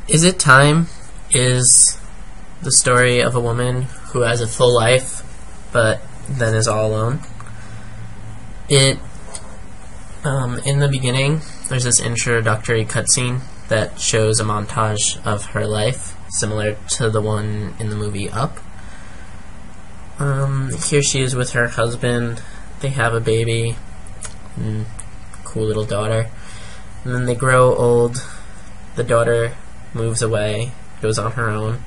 Is It Time is the story of a woman who has a full life, but then is all alone. In the beginning, there's this introductory cutscene that shows a montage of her life, similar to the one in the movie Up. Here she is with her husband. They have a baby, and cool little daughter. And then they grow old. The daughter moves away, goes on her own,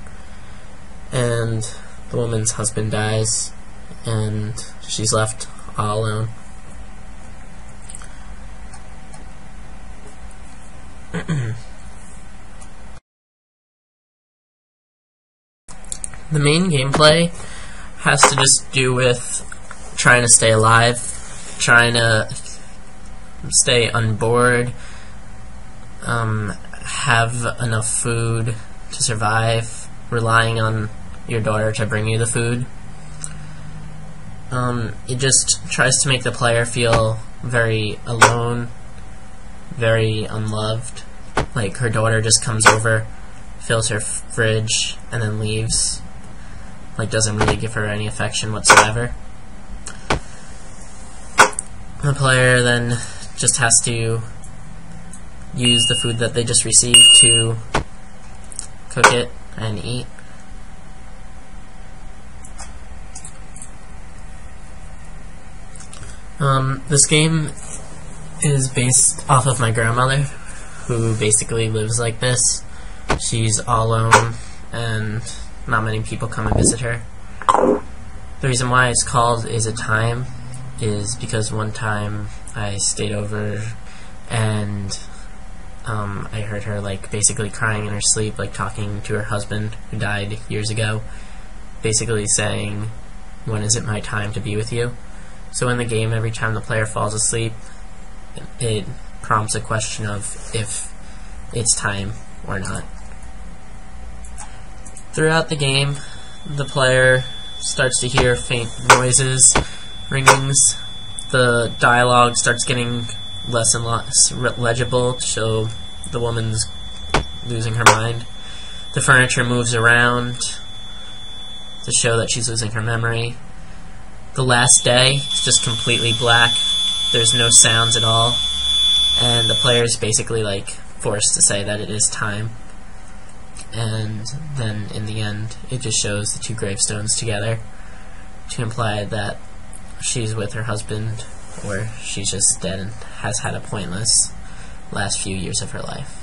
and the woman's husband dies, and she's left all alone. The main gameplay has to just do with trying to stay alive, trying to stay unbored, have enough food to survive, relying on your daughter to bring you the food. It just tries to make the player feel very alone, very unloved. Like her daughter just comes over, fills her fridge, and then leaves. Like, doesn't really give her any affection whatsoever. The player then just has to use the food that they just received to cook it and eat. This game is based off of my grandmother, who basically lives like this. She's all alone, and not many people come and visit her. The reason why it's called Is It Time is because one time I stayed over and I heard her basically crying in her sleep, talking to her husband who died years ago, basically saying, "When is it my time to be with you?" So in the game, every time the player falls asleep, it prompts a question of if it's time or not. Throughout the game, the player starts to hear faint noises, ringings. The dialogue starts getting less and less legible to show the woman's losing her mind. The furniture moves around to show that she's losing her memory. The last day is just completely black. There's no sounds at all. And the player is basically forced to say that it is time. And then in the end, it just shows the two gravestones together to imply that she's with her husband, or she's just dead and has had a pointless last few years of her life.